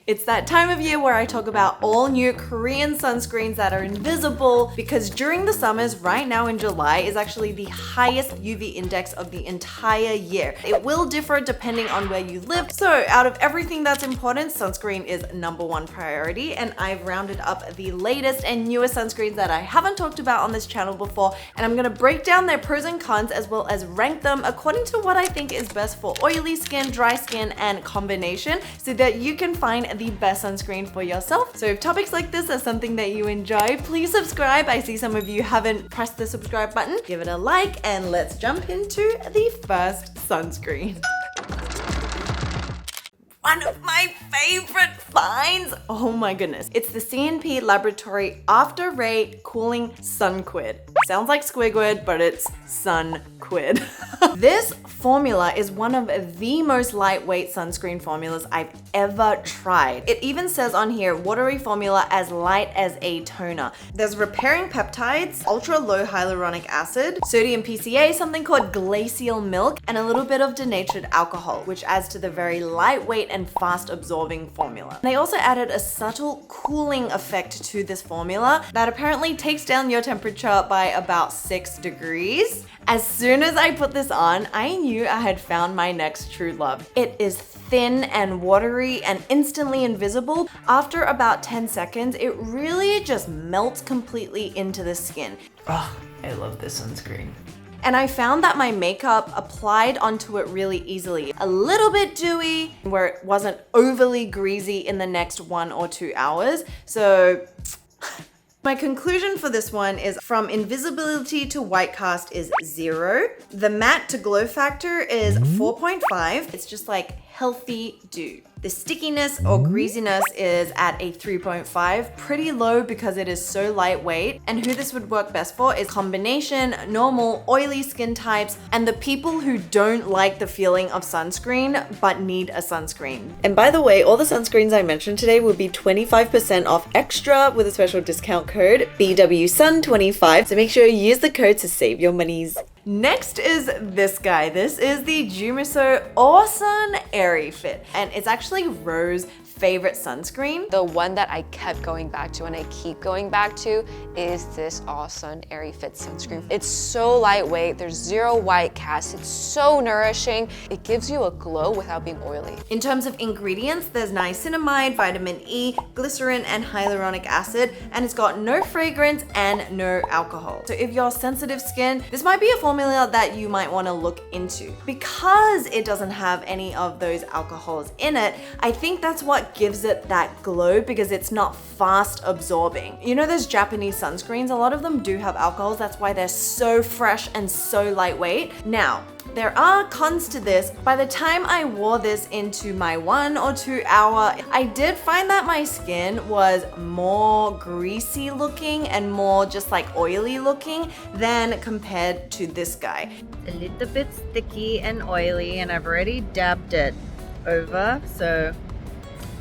It's that time of year where I talk about all new Korean sunscreens that are invisible, because during the summers, right now in July, is actually the highest UV index of the entire year. It will differ depending on where you live. So out of everything that's important, sunscreen is #1 priority, and I've rounded up the latest and newest sunscreens that I haven't talked about on this channel before, and I'm gonna break down their pros and cons as well as rank them according to what I think is best for oily skin, dry skin, and combination, so that you can find the best sunscreen for yourself. So if topics like this are something that you enjoy, please subscribe. I see some of you haven't pressed the subscribe button. Give it a like, and let's jump into the first sunscreen. One of my favorite finds. Oh my goodness. It's the CNP Laboratory After Ray Cooling Sunquid. Sounds like Squidward, but it's Sunquid. This formula is one of the most lightweight sunscreen formulas I've ever tried. It even says on here, watery formula as light as a toner. There's repairing peptides, ultra low hyaluronic acid, sodium PCA, something called glacial milk, and a little bit of denatured alcohol, which adds to the very lightweight and fast absorbing formula. They also added a subtle cooling effect to this formula that apparently takes down your temperature by about 6 degrees. As soon as I put this on, I knew I had found my next true love. It is thin and watery and instantly invisible. After about 10 seconds, it really just melts completely into the skin. Oh, I love this sunscreen. And I found that my makeup applied onto it really easily. A little bit dewy, where it wasn't overly greasy in the next 1 or 2 hours. So my conclusion for this one is from invisibility to white cast is 0. The matte to glow factor is 4.5. It's just like healthy dew. The stickiness or greasiness is at a 3.5, pretty low because it is so lightweight. And who this would work best for is combination, normal, oily skin types, and the people who don't like the feeling of sunscreen but need a sunscreen. And by the way, all the sunscreens I mentioned today will be 25% off extra with a special discount code BWSUN25, so make sure you use the code to save your monies. Next is this guy. This is the Jumiso Awesome Airy-Fit, and it's actually Rose's favorite sunscreen. The one that I kept going back to and I keep going back to is this awesome Airy-Fit sunscreen. It's so lightweight, there's 0 white cast, it's so nourishing. It gives you a glow without being oily. In terms of ingredients, there's niacinamide, vitamin E, glycerin, and hyaluronic acid, and it's got no fragrance and no alcohol. So if you're sensitive skin, this might be a formula that you might want to look into. Because it doesn't have any of those alcohols in it, I think that's what gives it that glow, because it's not fast absorbing. You know those Japanese sunscreens, a lot of them do have alcohols. That's why they're so fresh and so lightweight. Now, there are cons to this. By the time I wore this into my 1 or 2 hour, I did find that my skin was more greasy looking and more just like oily looking than compared to this guy. A little bit sticky and oily, and I've already dabbed it over, so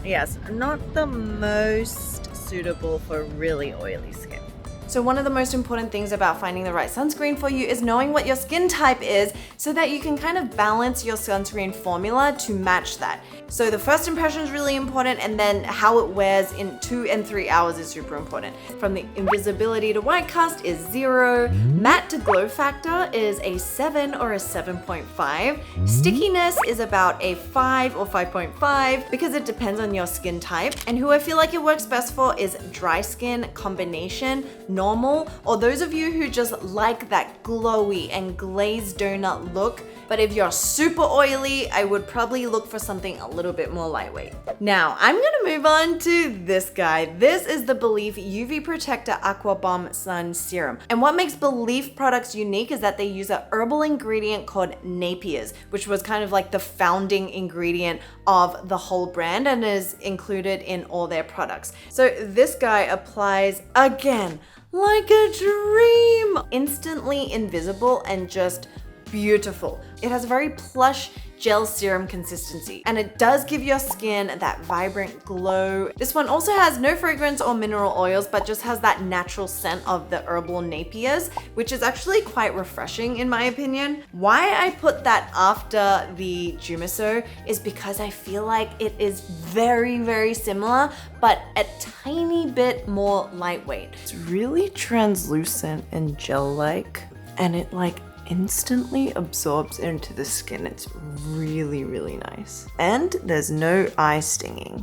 yes, not the most suitable for really oily skin. So one of the most important things about finding the right sunscreen for you is knowing what your skin type is, so that you can kind of balance your sunscreen formula to match that. So the first impression is really important, and then how it wears in 2 and 3 hours is super important. From the invisibility to white cast is 0. Matte to glow factor is a 7 or a 7.5. Stickiness is about a 5 or 5.5 because it depends on your skin type. And who I feel like it works best for is dry skin, combination, normal, or those of you who just like that glowy and glazed donut look. But if you're super oily, I would probably look for something a little bit more lightweight. Now, I'm gonna move on to this guy. This is the Belif UV Protector Aqua Bomb Sun Serum. And what makes Belif products unique is that they use a herbal ingredient called Napier's, which was kind of like the founding ingredient of the whole brand and is included in all their products. So this guy applies again like a dream. Instantly invisible and just beautiful. It has a very plush gel serum consistency, and it does give your skin that vibrant glow. This one also has no fragrance or mineral oils, but just has that natural scent of the herbal napiers, which is actually quite refreshing in my opinion. Why I put that after the Jumiso is because I feel like it is very, very similar, but a tiny bit more lightweight. It's really translucent and gel-like, and it like instantly absorbs into the skin. It's really, really nice. And there's no eye stinging.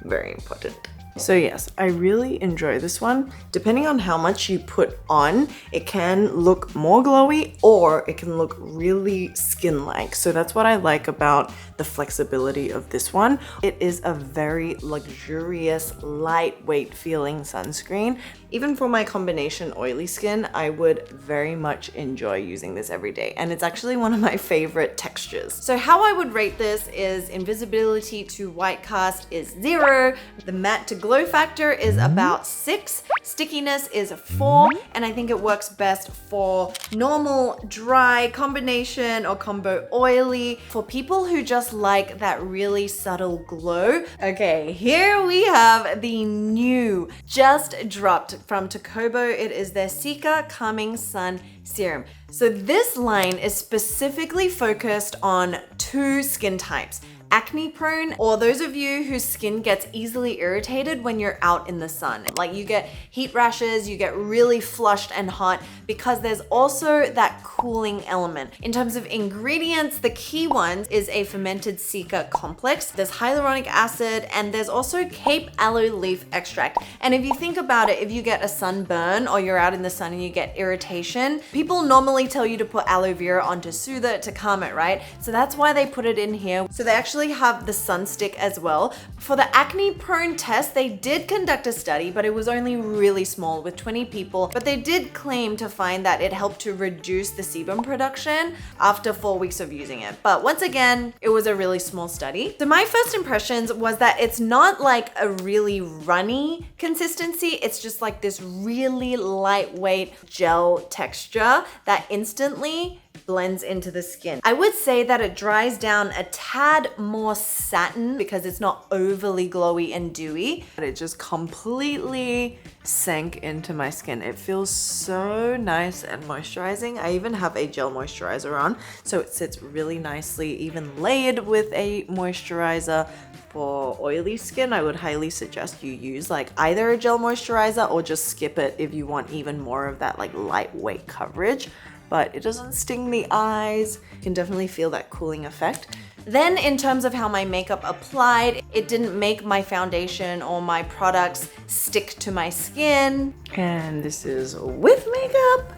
Very important. So yes, I really enjoy this one. Depending on how much you put on, it can look more glowy or it can look really skin-like. So that's what I like about the flexibility of this one. It is a very luxurious, lightweight feeling sunscreen. Even for my combination oily skin, I would very much enjoy using this every day. And it's actually one of my favorite textures. So how I would rate this is invisibility to white cast is 0. The matte to glow factor is about 6. Stickiness is a 4. And I think it works best for normal, dry, combination or combo oily. For people who just like that really subtle glow. Okay, here we have the new, just dropped from TOCOBO. It is their Cica Calming Sun Serum. So this line is specifically focused on 2 skin types. Acne prone, or those of you whose skin gets easily irritated when you're out in the sun. Like you get heat rashes, you get really flushed and hot because there's also that cooling element. In terms of ingredients, the key ones is a fermented Cica complex, there's hyaluronic acid, and there's also Cape aloe leaf extract. And if you think about it, if you get a sunburn or you're out in the sun and you get irritation, people normally tell you to put aloe vera on to soothe it, to calm it, right? So that's why they put it in here. So they actually have the sun stick as well. For the acne prone test, they did conduct a study, but it was only really small with 20 people, but they did claim to find that it helped to reduce the sebum production after 4 weeks of using it. But once again, it was a really small study. So my first impressions was that it's not like a really runny consistency. It's just like this really lightweight gel texture that instantly blends into the skin. I would say that it dries down a tad more satin because it's not overly glowy and dewy, but it just completely sank into my skin. It feels so nice and moisturizing. I even have a gel moisturizer on, so it sits really nicely, even layered with a moisturizer. For oily skin, I would highly suggest you use like either a gel moisturizer or just skip it if you want even more of that like lightweight coverage. But it doesn't sting the eyes. You can definitely feel that cooling effect. Then in terms of how my makeup applied, it didn't make my foundation or my products stick to my skin. And this is with makeup.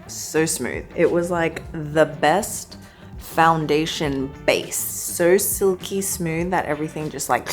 So smooth. It was like the best foundation base. So silky smooth that everything just like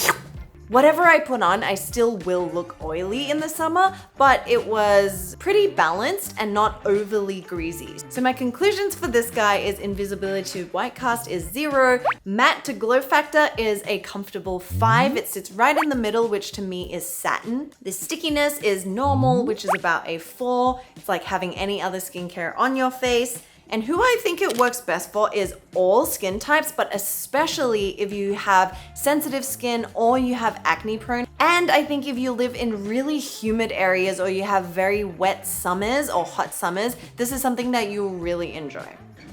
whatever I put on, I still will look oily in the summer, but it was pretty balanced and not overly greasy. So my conclusions for this guy is invisibility to white cast is 0, matte to glow factor is a comfortable 5. It sits right in the middle, which to me is satin. The stickiness is normal, which is about a 4. It's like having any other skincare on your face. And who I think it works best for is all skin types, but especially if you have sensitive skin or you have acne prone. And I think if you live in really humid areas or you have very wet summers or hot summers, this is something that you'll really enjoy.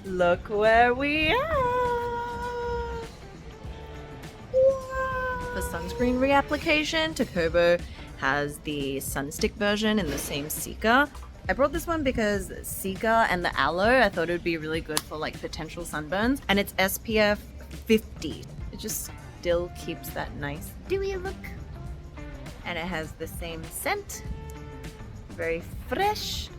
Look where we are. For sunscreen reapplication, TOCOBO has the sunstick version in the same Cica. I brought this one because Cica and the aloe, I thought it would be really good for like potential sunburns, and it's SPF 50. It just still keeps that nice dewy look, and it has the same scent, very fresh.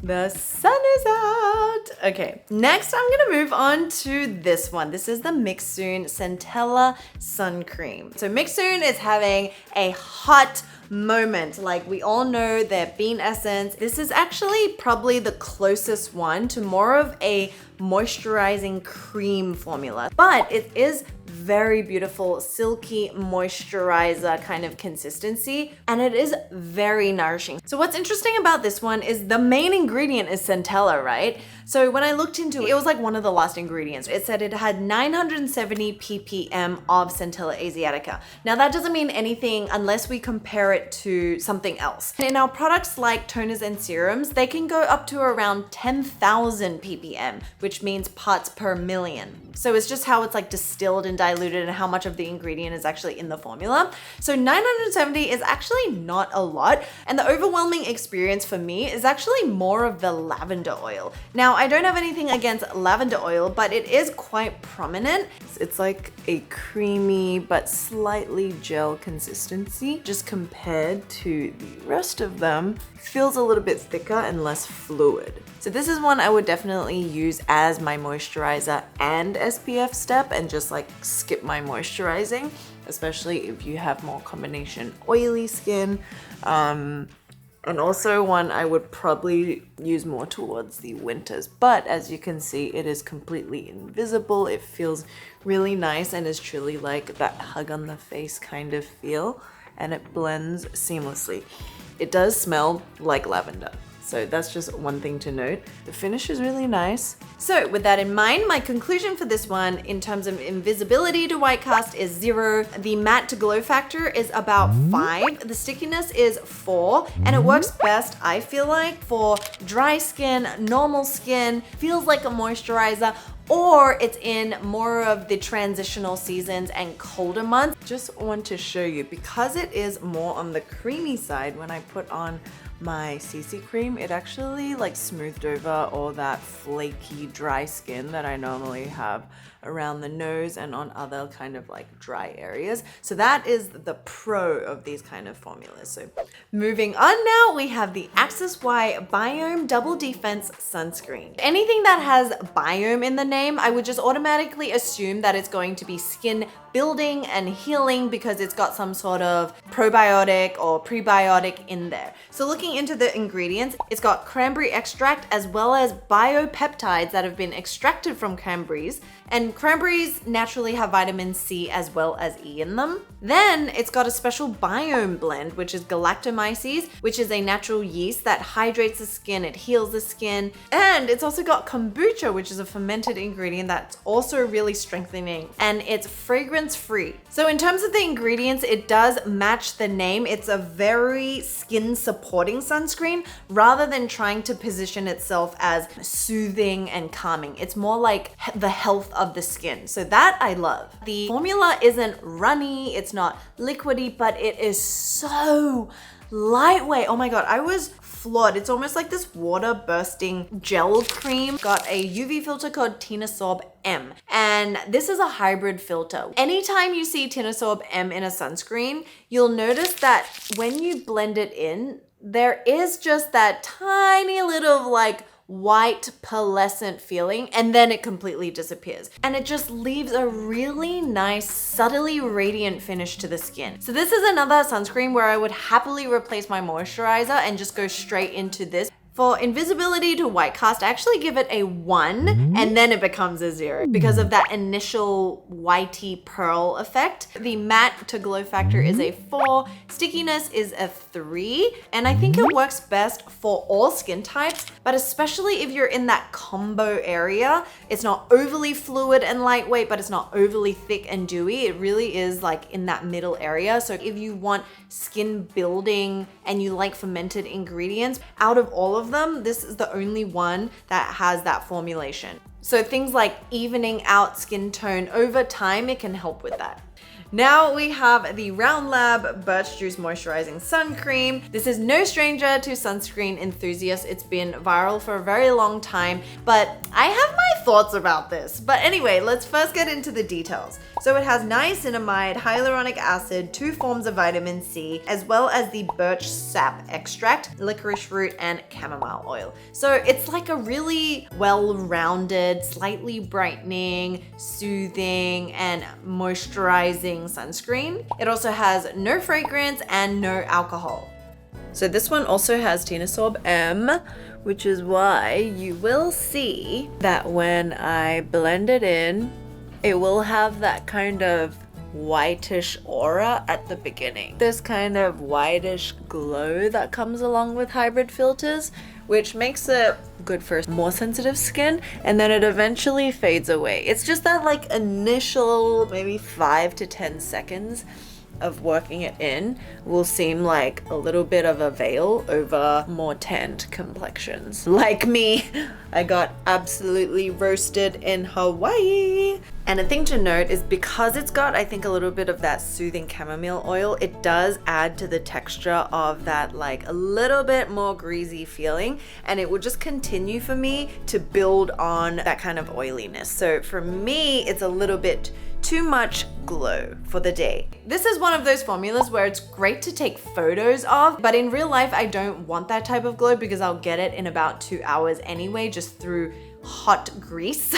The sun is out. Okay, next I'm gonna move on to this one. This is the MIXSOON Centella Sun Cream. So MIXSOON is having a hot moment. Like we all know their bean essence. This is actually probably the closest one to more of a moisturizing cream formula, but it is very beautiful, silky moisturizer kind of consistency, and it is very nourishing. So what's interesting about this one is the main ingredient is Centella, right? So when I looked into it, it was like one of the last ingredients. It said it had 970 ppm of Centella asiatica. Now that doesn't mean anything unless we compare it to something else. In our products like toners and serums, they can go up to around 10,000 ppm, which means parts per million. So it's just how it's like distilled and diluted and how much of the ingredient is actually in the formula. So 970 is actually not a lot. And the overwhelming experience for me is actually more of the lavender oil. Now, I don't have anything against lavender oil, but it is quite prominent. It's like a creamy but slightly gel consistency. Just compared to the rest of them, it feels a little bit thicker and less fluid. So this is one I would definitely use as my moisturizer and SPF step and just like skip my moisturizing, especially if you have more combination oily skin. And also one I would probably use more towards the winters. But as you can see, it is completely invisible. It feels really nice and is truly like that hug on the face kind of feel. And it blends seamlessly. It does smell like lavender. So that's just one thing to note. The finish is really nice. So with that in mind, my conclusion for this one in terms of invisibility to white cast is 0. The matte to glow factor is about 5. The stickiness is 4. And it works best, I feel like, for dry skin, normal skin, feels like a moisturizer, or it's in more of the transitional seasons and colder months. Just want to show you, because it is more on the creamy side, when I put on my CC cream, it actually like smoothed over all that flaky dry skin that I normally have around the nose and on other kind of like dry areas. So that is the pro of these kind of formulas. So moving on now, we have the Axis Y Biome Double Defense Sunscreen. Anything that has biome in the name, I would just automatically assume that it's going to be skin building and healing because it's got some sort of probiotic or prebiotic in there. So looking into the ingredients, it's got cranberry extract as well as biopeptides that have been extracted from cranberries. And cranberries naturally have vitamin C as well as E in them. Then it's got a special biome blend, which is galactomyces, which is a natural yeast that hydrates the skin, it heals the skin. And it's also got kombucha, which is a fermented ingredient that's also really strengthening, and it's fragrance free. So in terms of the ingredients, it does match the name. It's a very skin supporting sunscreen rather than trying to position itself as soothing and calming. It's more like the health of the skin. So that I love. The formula isn't runny, it's not liquidy, but it is so lightweight. Oh my god, I was floored. It's almost like this water bursting gel cream. Got a UV filter called Tinosorb M, and this is a hybrid filter. Anytime you see Tinosorb M in a sunscreen, you'll notice that when you blend it in, there is just that tiny little like white pearlescent feeling, and then it completely disappears. And it just leaves a really nice, subtly radiant finish to the skin. So this is another sunscreen where I would happily replace my moisturizer and just go straight into this. For invisibility to white cast, I actually give it a 1 and then it becomes a 0 because of that initial whitey pearl effect. The matte to glow factor is a 4, stickiness is a 3, and I think it works best for all skin types, but especially if you're in that combo area. It's not overly fluid and lightweight, but it's not overly thick and dewy. It really is like in that middle area. So if you want skin building and you like fermented ingredients, out of all of them, this is the only one that has that formulation. So things like evening out skin tone over time, it can help with that. Now we have the Round Lab Birch Juice Moisturizing Sun Cream. This is no stranger to sunscreen enthusiasts. It's been viral for a very long time, but I have my thoughts about this. But anyway, let's first get into the details. So it has niacinamide, hyaluronic acid, 2 forms of vitamin C, as well as the birch sap extract, licorice root, and chamomile oil. So it's like a really well-rounded, slightly brightening, soothing, and moisturizing sunscreen. It also has no fragrance and no alcohol. So this one also has Tinosorb M, which is why you will see that when I blend it in, It will have that kind of whitish aura at the beginning. This kind of whitish glow that comes along with hybrid filters, which makes it good for more sensitive skin, and then it eventually fades away. It's just that like initial maybe 5 to 10 seconds of working it in will seem like a little bit of a veil over more tanned complexions. Like me, I got absolutely roasted in Hawaii. And a thing to note is because it's got, I think, a little bit of that soothing chamomile oil, it does add to the texture of that like a little bit more greasy feeling, and it will just continue for me to build on that kind of oiliness. So for me, it's a little bit too much glow for the day. This is one of those formulas where it's great to take photos of, but in real life, I don't want that type of glow because I'll get it in about 2 hours anyway, just through hot grease.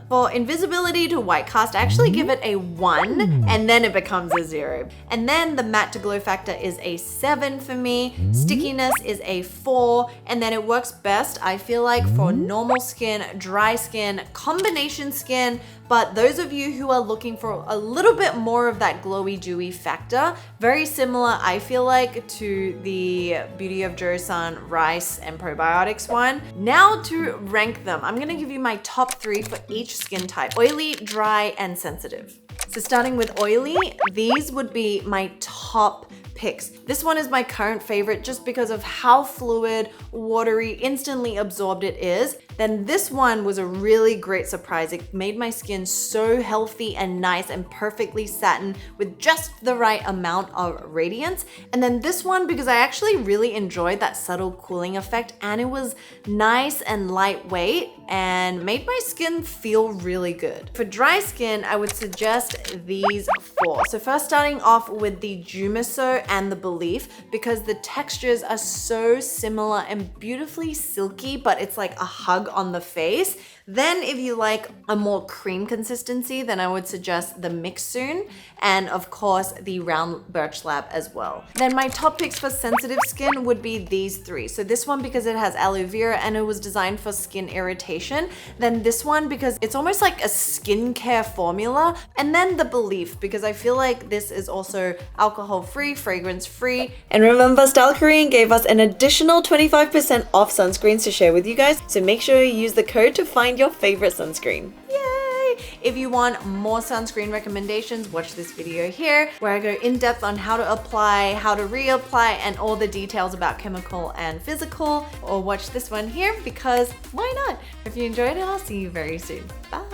For invisibility to white cast, I actually give it a 1 and then it becomes a 0. And then the matte to glow factor is a 7 for me. Stickiness is a 4, and then it works best, I feel like, for normal skin, dry skin, combination skin. But those of you who are looking for a little bit more of that glowy, dewy factor, very similar, I feel like, to the Beauty of Joseon Rice and Probiotics one. Now to rank them, I'm gonna give you my top 3 for each skin type: oily, dry, and sensitive. So starting with oily, these would be my top picks. This one is my current favorite just because of how fluid, watery, instantly absorbed it is. Then this one was a really great surprise. It made my skin so healthy and nice and perfectly satin with just the right amount of radiance. And then this one, because I actually really enjoyed that subtle cooling effect, and it was nice and lightweight and made my skin feel really good. For dry skin, I would suggest these 4. So first, starting off with the Jumiso and the Belif, because the textures are so similar and beautifully silky, but it's like a hug on the face. Then if you like a more cream consistency, then I would suggest the MIXSOON, and of course the Round Birch Lab as well. Then my top picks for sensitive skin would be these 3. So this one because it has aloe vera and it was designed for skin irritation. Then this one because it's almost like a skincare formula. And then the Belif because I feel like this is also alcohol-free, fragrance-free. And remember, Style Korean gave us an additional 25% off sunscreens to share with you guys. So make sure you use the code to find your favorite sunscreen. Yay! If you want more sunscreen recommendations, watch this video here where I go in depth on how to apply, how to reapply, and all the details about chemical and physical. Or watch this one here because why not? If you enjoyed it, I'll see you very soon. Bye!